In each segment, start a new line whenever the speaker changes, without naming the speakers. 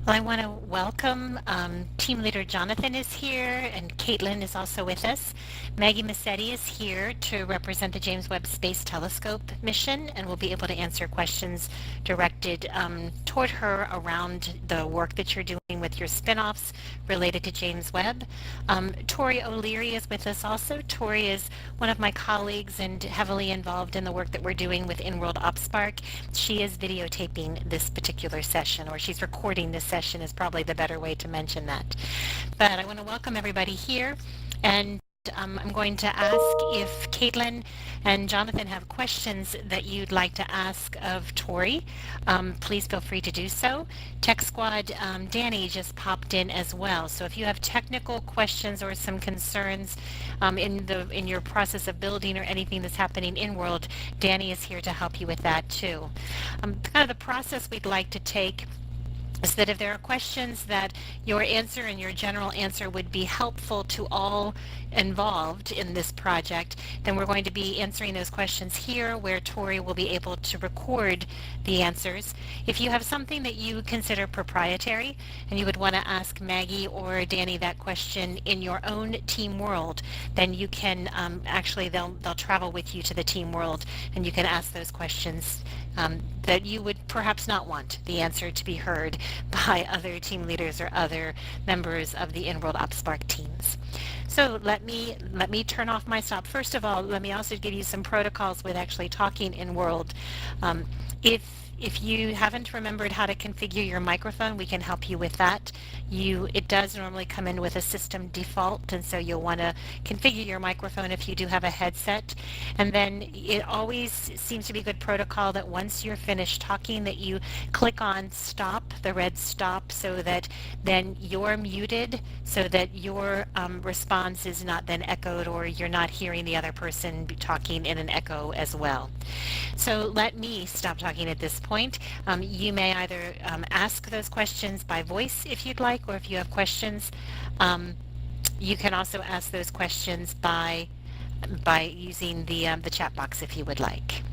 Well, I want to welcome Team Leader Jonathan is here, and Caitlin is also with us. Maggie Massetti is here to represent the James Webb Space Telescope mission, and will be able to answer questions directed toward her around the work that you're doing with your spin-offs related to James Webb. Tori O'Leary is with us also. Tori is one of my colleagues and heavily involved in the work that we're doing with InWorld OPSPARC. She is videotaping this particular session, or she's recording this session is probably the better way to mention that. But I want to welcome everybody here, and I'm going to ask if Caitlin and Jonathan have questions that you'd like to ask of Tori. Please feel free to do so. Tech Squad, Danny just popped in as well. So if you have technical questions or some concerns in your process of building or anything that's happening in World, Danny is here to help you with that too. Kind of the process we'd like to take is that if there are questions that your answer and your general answer would be helpful to all involved in this project, then we're going to be answering those questions here where Tori will be able to record the answers. If you have something that you consider proprietary and you would want to ask Maggie or Danny that question in your own team world, then you can actually they'll travel with you to the team world and you can ask those questions that you would perhaps not want the answer to be heard by other team leaders or other members of the InWorld OPSPARC teams. So let me turn off my stop. First of all, let me also give you some protocols with actually talking InWorld. If you haven't remembered how to configure your microphone, we can help you with that. It does normally come in with a system default, and so you'll want to configure your microphone if you do have a headset. And then it always seems to be good protocol that once you're finished talking that you click on stop, the red stop, so that then you're muted so that your response is not then echoed or you're not hearing the other person talking in an echo as well. So let me stop talking at this point. You may either ask those questions by voice if you'd like, or if you have questions, you can also ask those questions by using the chat box if you would like.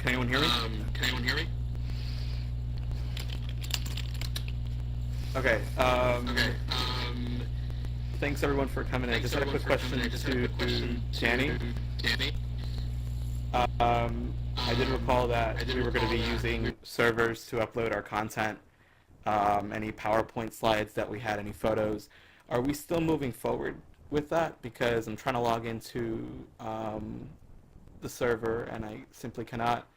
Can anyone hear me? Okay. Thanks everyone for coming in. I just had a quick question to Danny. I did recall that we were going to be using servers to upload our content, any PowerPoint slides that we had, any photos. Are we still moving forward with that? Because I'm trying to log into the server and I simply cannot.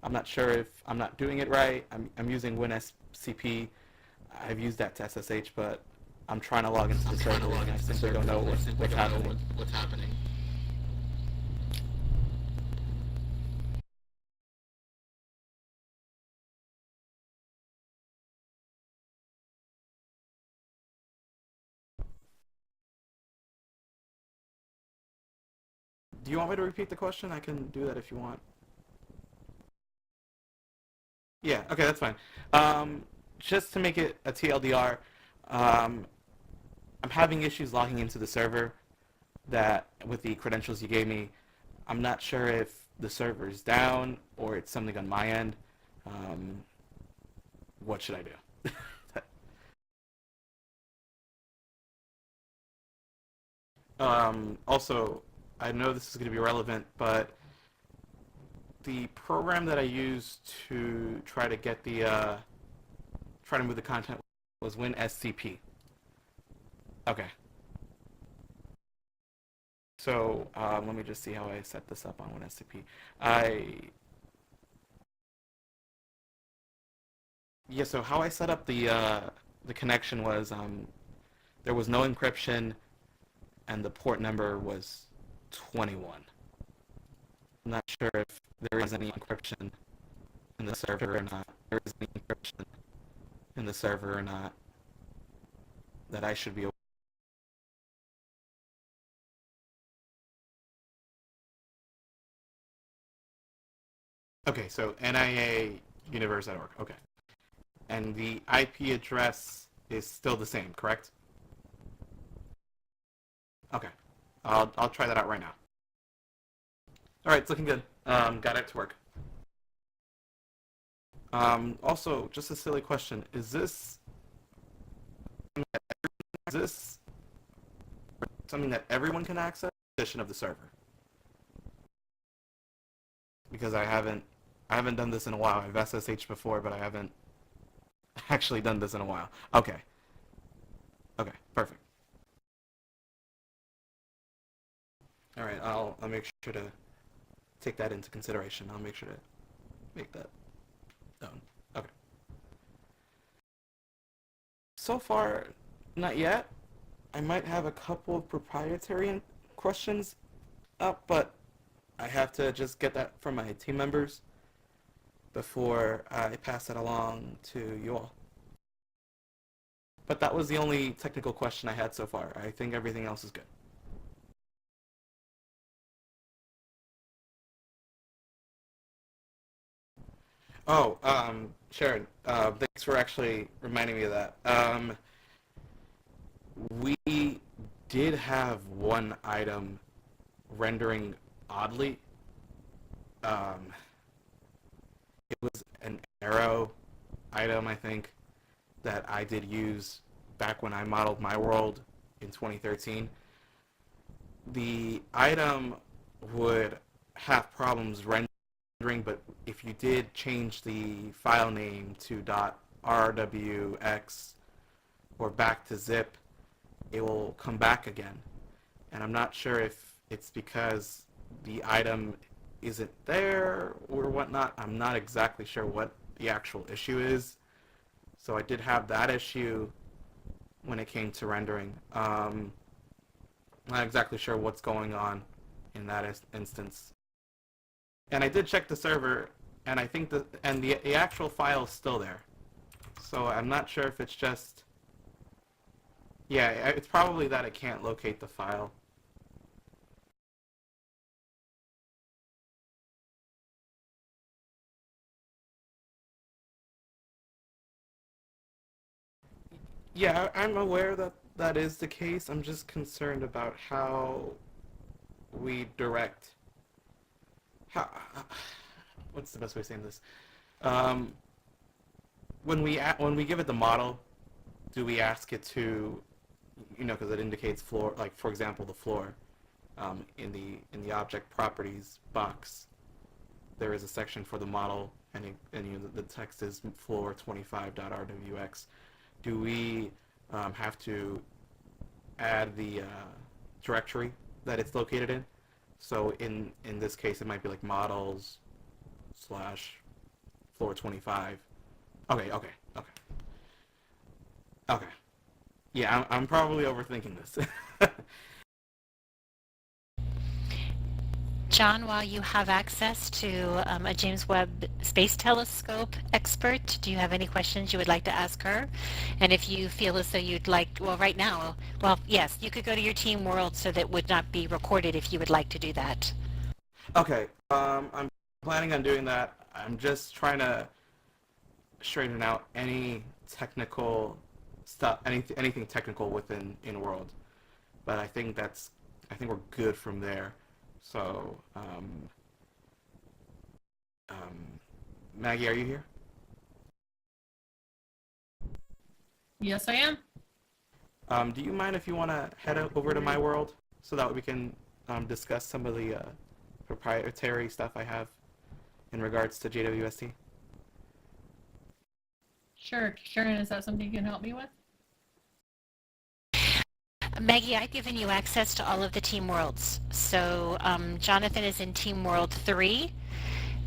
I'm not sure if I'm not doing it right. I'm using WinSCP. I've used that to SSH, but I'm trying to log into the server and I simply don't know what's happening. Do you want me to repeat the question? I can do that if you want. Yeah, okay, that's fine. Just to make it a TLDR, I'm having issues logging into the server that with the credentials you gave me. I'm not sure if the server is down or it's something on my end. What should I do? Also, I know this is going to be relevant, but the program that I used to try to get try to move the content was WinSCP. Okay. So let me just see how I set this up on WinSCP. Yeah. So how I set up the connection was there was no encryption, and the port number was 21. I'm not sure if there is any encryption in the server or not. There is any encryption in the server or not that I should be aware. Okay, so NIAuniverse.org. Okay. And the IP address is still the same, correct? Okay. I'll try that out right now. All right, it's looking good. Got it to work. Also, just a silly question: is this something that everyone can access? Position of the server, because I haven't done this in a while. I've SSH before, but I haven't actually done this in a while. Okay. Okay. Perfect. All right. I'll make sure to take that into consideration. I'll make sure to make that known. Okay. So far, not yet. I might have a couple of proprietary questions up, but I have to just get that from my team members before I pass it along to you all. But that was the only technical question I had so far. I think everything else is good. Oh, Sharon, thanks for actually reminding me of that. We did have one item rendering oddly. Um, it was an arrow item, I think, that I did use back when I modeled my world in 2013. The item would have problems rendering, but if you did change the file name to .rwx or back to zip, it will come back again. And I'm not sure if it's because the item isn't there or whatnot. I'm not exactly sure what the actual issue is. So I did have that issue when it came to rendering. Not exactly sure what's going on in that instance. And I did check the server, and I think the actual file is still there. So I'm not sure if it's just, yeah, it's probably that it can't locate the file. Yeah, I'm aware that that is the case. I'm just concerned about how we direct, how, what's the best way of saying this? Um, when we give it the model, do we ask it to, because it indicates floor, like for example the floor, in the object properties box, there is a section for the model, and the text is floor 25.rwx. Do we have to add the directory that it's located in? So in this case, it might be like models / floor 25. Okay. Yeah, I'm probably overthinking this.
John, while you have access to a James Webb Space Telescope expert, do you have any questions you would like to ask her? And if you feel as though you'd like, well, right now, well, yes, you could go to your team world so that would not be recorded if you would like to do that.
Okay, I'm planning on doing that. I'm just trying to straighten out any technical stuff, anything technical within InWorld. But I think we're good from there. So, Maggie, are you here?
Yes, I am.
Do you mind if you want to head over to my world so that we can discuss some of the proprietary stuff I have in regards to JWST?
Sure. Sharon, is that something you can help me with?
Maggie, I've given you access to all of the team worlds. So Jonathan is in team world 3.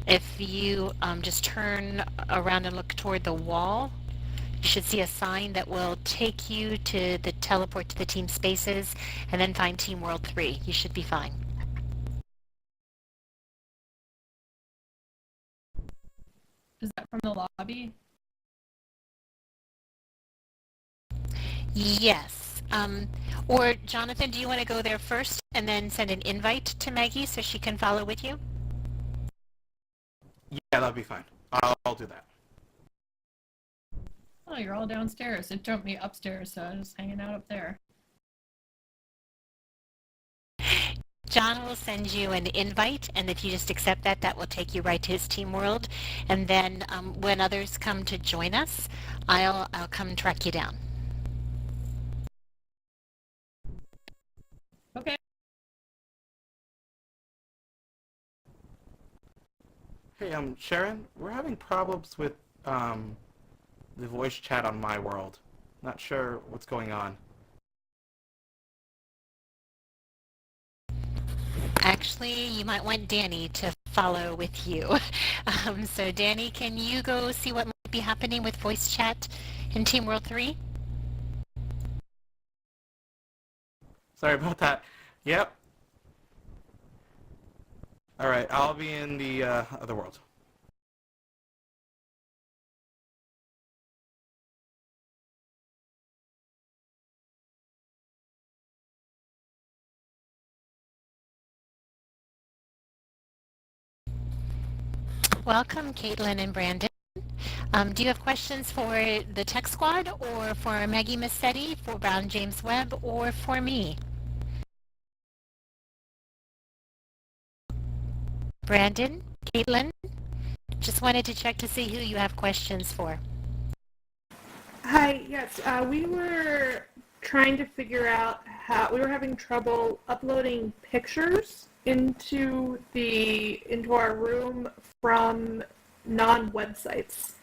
If you just turn around and look toward the wall, should see a sign that will take you to the teleport to the team spaces, and then find Team World 3. You should be fine.
Is that from the lobby?
Yes. Or Jonathan, do you want to go there first and then send an invite to Maggie so she can follow with you?
Yeah, that'll be fine. I'll do that.
Oh, you're all downstairs. It jumped me upstairs, so I was just hanging out up there.
John will send you an invite, and if you just accept that, that will take you right to his Team World. And then when others come to join us, I'll come track you down.
Okay.
Hey, Sharon, we're having problems with the voice chat on my world. Not sure what's going on.
Actually, you might want Danny to follow with you. So Danny, can you go see what might be happening with voice chat in Team World 3?
Sorry about that. Yep. All right, I'll be in the other world.
Welcome, Caitlin and Brandon. Do you have questions for the Tech Squad, or for Maggie Massetti, for Brown James Webb, or for me? Brandon, Caitlin, just wanted to check to see who you have questions for.
Hi, yes, we were trying to figure out how we were having trouble uploading pictures into our room from non-websites.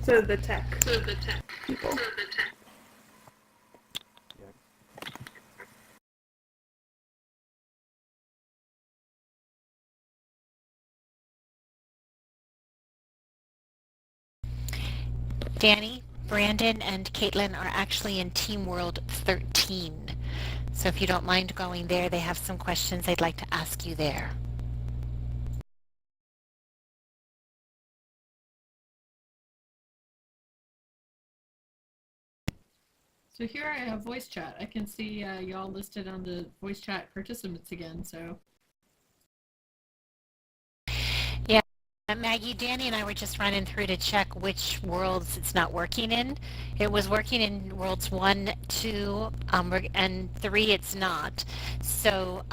So the tech people.
Danny, Brandon, and Caitlin are actually in Team World 13. So if you don't mind going there, they have some questions they'd like to ask you there.
So here I have voice chat. I can see y'all listed on the voice chat participants again, so.
Yeah, Maggie, Danny and I were just running through to check which worlds it's not working in. It was working in worlds 1, 2, and 3 it's not. So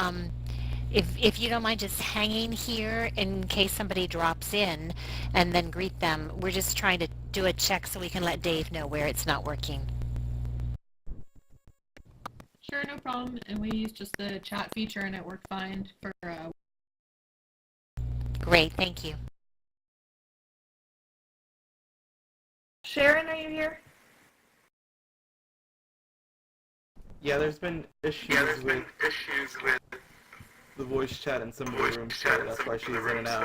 if you don't mind just hanging here in case somebody drops in and then greet them, we're just trying to do a check so we can let Dave know where it's not working.
Sure, no problem. And we used just the chat feature and it worked fine for
Great, thank you.
Sharon, are you here?
Yeah, there's been issues with the voice chat in some of the rooms, so that's why she's in and out.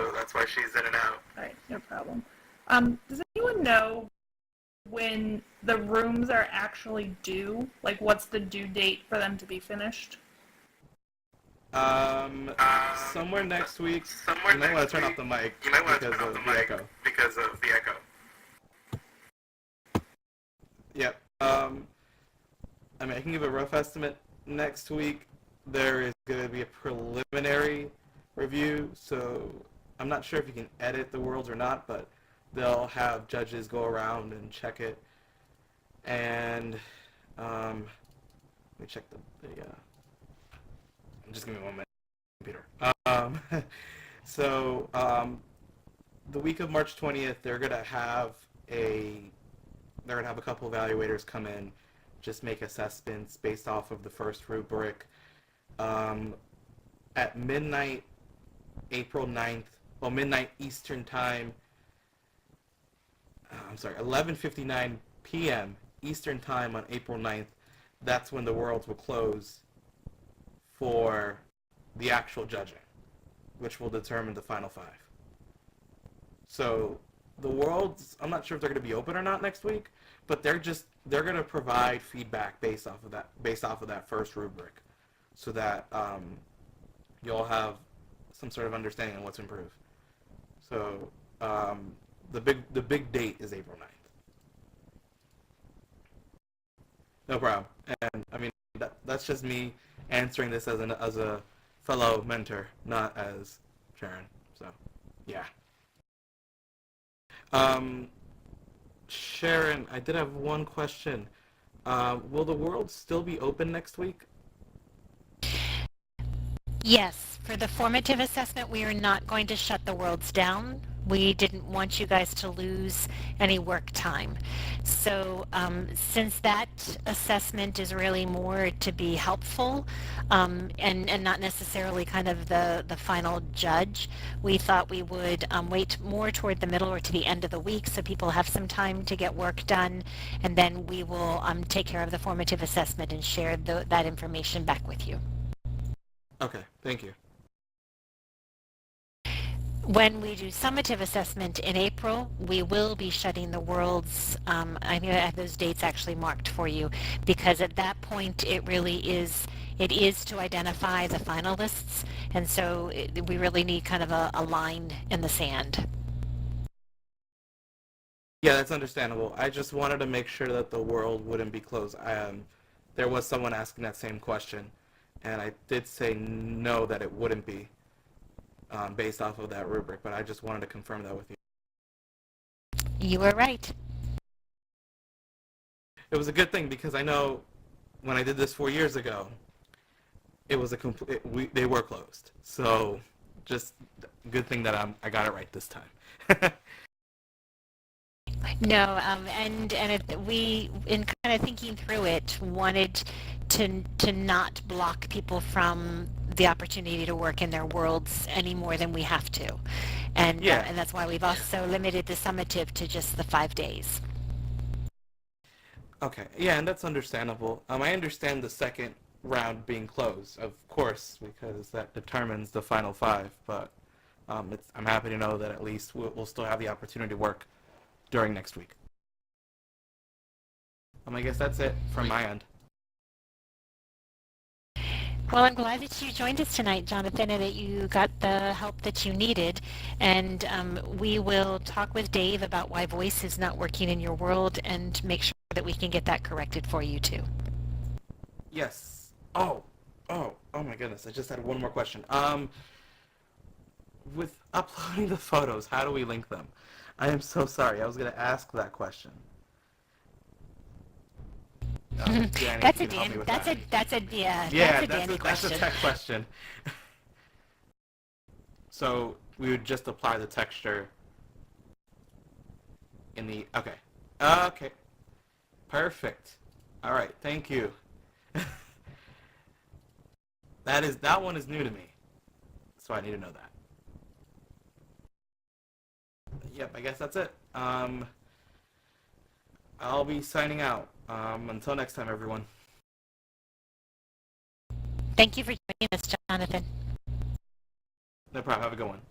All right, no problem. Does anyone know when the rooms are actually due? Like, what's the due date for them to be finished?
Somewhere next week. You might want to turn off the mic because of the echo. Yep. I mean, I can give a rough estimate. Next week, there is going to be a preliminary review, so I'm not sure if you can edit the worlds or not, but they'll have judges go around and check it. And let me check the just give me 1 minute, computer. So the week of March 20th, they're gonna have a couple evaluators come in, just make assessments based off of the first rubric. At midnight, April 9th, well, midnight Eastern time, 11:59 p.m. Eastern time on April 9th, that's when the worlds will close for the actual judging, which will determine the final 5. So the worlds, I'm not sure if they're going to be open or not next week, but they're going to provide feedback based off of that first rubric, so that you'll have some sort of understanding on what's improved. So the big date is April 9th. No problem. And I mean that's just me answering this as a fellow mentor, not as Sharon. So yeah. Sharon, I did have one question. Will the world still be open next week?
Yes, for the formative assessment, we are not going to shut the worlds down. We didn't want you guys to lose any work time. So since that assessment is really more to be helpful and not necessarily kind of the final judge, we thought we would wait more toward the middle or to the end of the week so people have some time to get work done, and then we will take care of the formative assessment and share that information back with you.
Okay, thank you.
When we do summative assessment in April, we will be shutting the worlds. I have those dates actually marked for you, because at that point it is to identify the finalists, and so we really need kind of a line in the sand.
Yeah, that's understandable. I just wanted to make sure that the world wouldn't be closed. There was someone asking that same question, and I did say no, that it wouldn't be. Based off of that rubric, but I just wanted to confirm that with you.
You were right.
It was a good thing, because I know when I did this 4 years ago, it was they were closed. So just good thing that I got it right this time.
No, we, in kind of thinking through it, wanted to not block people from the opportunity to work in their worlds any more than we have to, and that's why we've also limited the summative to just the 5 days.
Okay, yeah, and that's understandable. I understand the second round being closed, of course, because that determines the final 5. But I'm happy to know that at least we'll still have the opportunity to work during next week. I guess that's it from my end.
Well, I'm glad that you joined us tonight, Jonathan, and that you got the help that you needed. And we will talk with Dave about why voice is not working in your world and make sure that we can get that corrected for you too.
Yes. Oh my goodness, I just had one more question. With uploading the photos, how do we link them? I am so sorry. I was going to ask that question. Danny,
That's a
question.
That's a
tech question. So we would just apply the texture in the okay, perfect. All right, thank you. That one is new to me, so I need to know that. Yep, I guess that's it. I'll be signing out. Until next time, everyone.
Thank you for joining us, Jonathan.
No problem. Have a good one.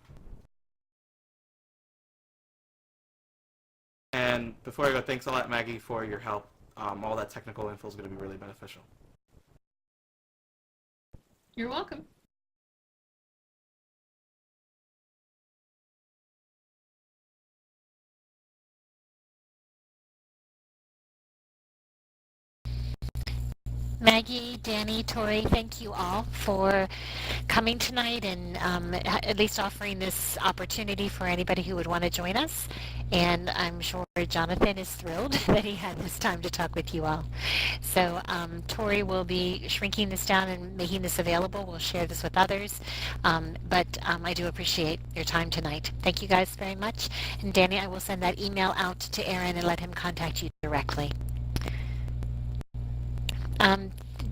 And before I go, thanks a lot, Maggie, for your help. All that technical info is going to be really beneficial.
You're welcome.
Maggie, Danny, Tori, thank you all for coming tonight and at least offering this opportunity for anybody who would want to join us. And I'm sure Jonathan is thrilled that he had this time to talk with you all. So Tori will be shrinking this down and making this available. We'll share this with others. But I do appreciate your time tonight. Thank you guys very much. And Danny, I will send that email out to Aaron and let him contact you directly.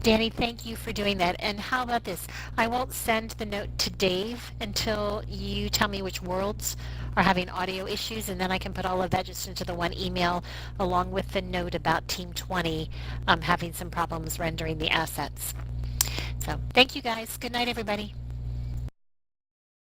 Danny, thank you for doing that. And how about this? I won't send the note to Dave until you tell me which worlds are having audio issues, and then I can put all of that just into the one email along with the note about Team 20 having some problems rendering the assets. So thank you guys. Good night, everybody.